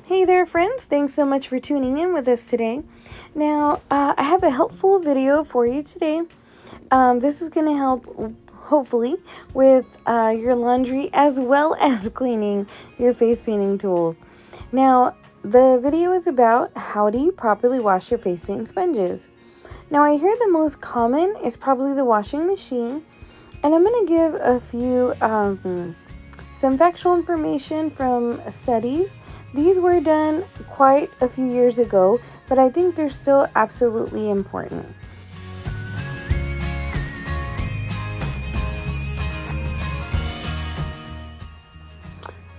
Hey there, friends. Thanks so much for tuning in with us today. Now, I have a helpful video for you today. This is going to help, hopefully, with your laundry as well as cleaning your face painting tools. Now, the video is about how do you properly wash your face paint sponges. Now, I hear the most common is probably the washing machine, and I'm going to give a few some factual information from studies. These were done quite a few years ago, but I think they're still absolutely important.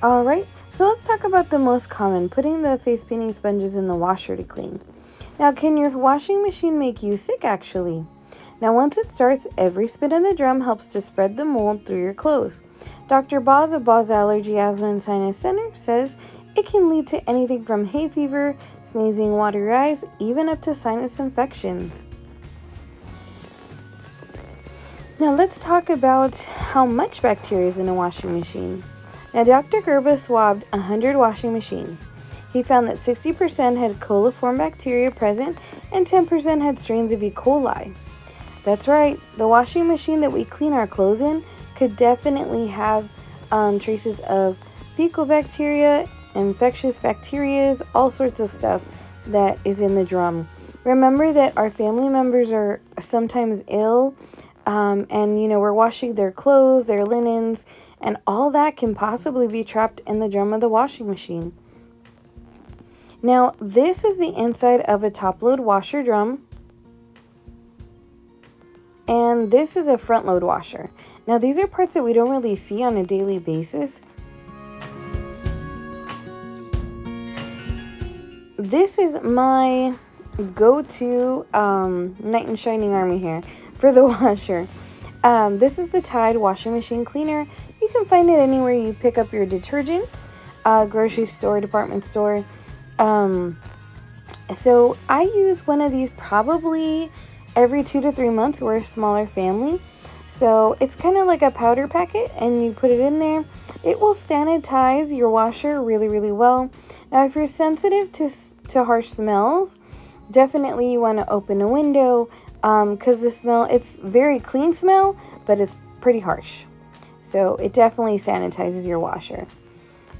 Alright, so let's talk about the most common, putting the face painting sponges in the washer to clean. Now, can your washing machine make you sick actually? Now, once it starts, every spin in the drum helps to spread the mold through your clothes. Dr. Boz of Boz Allergy, Asthma, and Sinus Center says it can lead to anything from hay fever, sneezing, watery eyes, even up to sinus infections. Now, let's talk about how much bacteria is in a washing machine. Now, Dr. Gerba swabbed 100 washing machines. He found that 60% had coliform bacteria present and 10% had strains of E. coli. That's right, the washing machine that we clean our clothes in could definitely have traces of fecal bacteria, infectious bacteria, all sorts of stuff that is in the drum. Remember that our family members are sometimes ill, and we're washing their clothes, their linens, and all that can possibly be trapped in the drum of the washing machine. Now, this is the inside of a top-load washer drum. And this is a front-load washer. Now, these are parts that we don't really see on a daily basis. This is my go-to knight in shining armor here for the washer. This is the Tide washing machine cleaner. You can find it anywhere you pick up your detergent, grocery store, department store. So I use one of these probably every 2 to 3 months. We're a smaller family, so it's kind of like a powder packet, and you put it in there. It will sanitize your washer really, really well. Now, if you're sensitive to harsh smells, definitely you want to open a window, because the smell, it's very clean smell, but it's pretty harsh. So it definitely sanitizes your washer.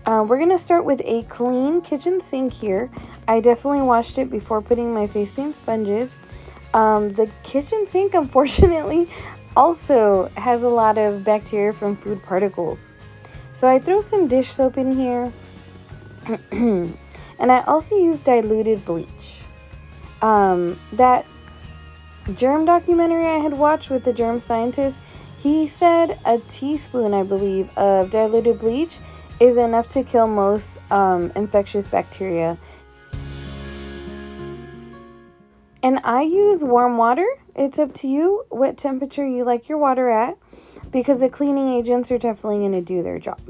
We're going to start with a clean kitchen sink here. I definitely washed it before putting my face paint sponges. The kitchen sink, unfortunately, also has a lot of bacteria from food particles. So I throw some dish soap in here. And I also use diluted bleach. That germ documentary I had watched with the germ scientist, he said a teaspoon, I believe, of diluted bleach is enough to kill most infectious bacteria. And I use warm water. It's up to you what temperature you like your water at, because the cleaning agents are definitely going to do their job.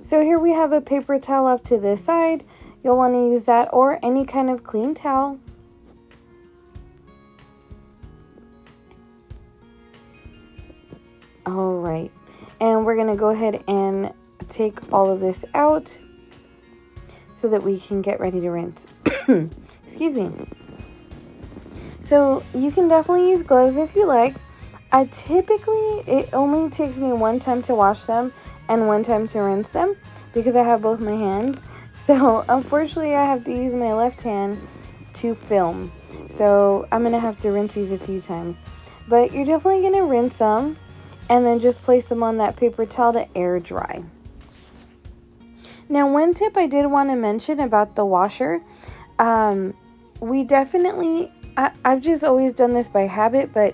So here we have a paper towel off to this side. You'll want to use that or any kind of clean towel. All right. And we're going to go ahead and take all of this out so that we can get ready to rinse. Excuse me. So you can definitely use gloves if you like. Typically, it only takes me one time to wash them and one time to rinse them because I have both my hands. So unfortunately, I have to use my left hand to film. So I'm going to have to rinse these a few times. But you're definitely going to rinse them and then just place them on that paper towel to air dry. Now, one tip I did want to mention about the washer, we definitely, I've just always done this by habit, but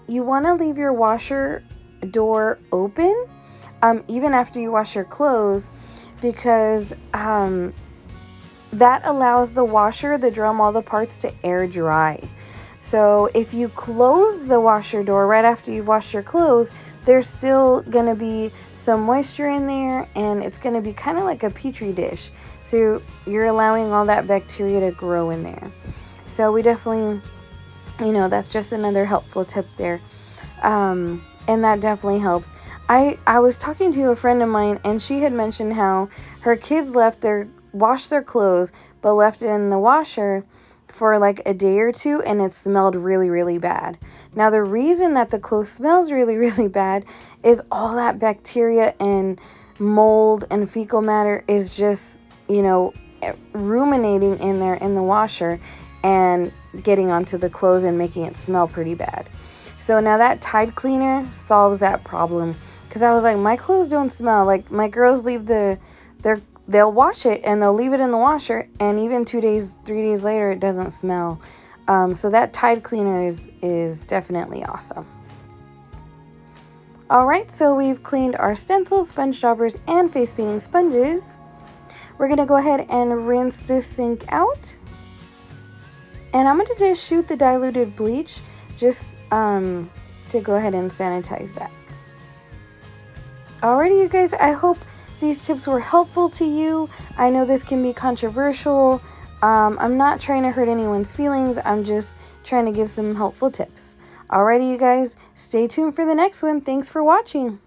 you want to leave your washer door open even after you wash your clothes, because that allows the washer, the drum, all the parts to air dry. So if you close the washer door right after you've washed your clothes, there's still going to be some moisture in there, and it's going to be kind of like a petri dish. So you're allowing all that bacteria to grow in there. So we definitely, that's just another helpful tip there. And that definitely helps. I was talking to a friend of mine, and she had mentioned how her kids left their washed their clothes but left it in the washer for like a day or two, and it smelled really, really bad. Now, the reason that the clothes smells really, really bad is all that bacteria and mold and fecal matter is just, you know, ruminating in there in the washer and getting onto the clothes and making it smell pretty bad. So now that Tide cleaner solves that problem, because I was like, my clothes don't smell. Like, my girls leave they'll wash it and they'll leave it in the washer, and even 2 days, 3 days later, it doesn't smell. So that Tide cleaner is definitely awesome. All right, so we've cleaned our stencils, sponge daubers, and face painting sponges. We're gonna go ahead and rinse this sink out, and I'm gonna just shoot the diluted bleach just to go ahead and sanitize that. Alrighty, you guys, I hope these tips were helpful to you. I know this can be controversial. I'm not trying to hurt anyone's feelings. I'm just trying to give some helpful tips. Alrighty, you guys, stay tuned for the next one. Thanks for watching.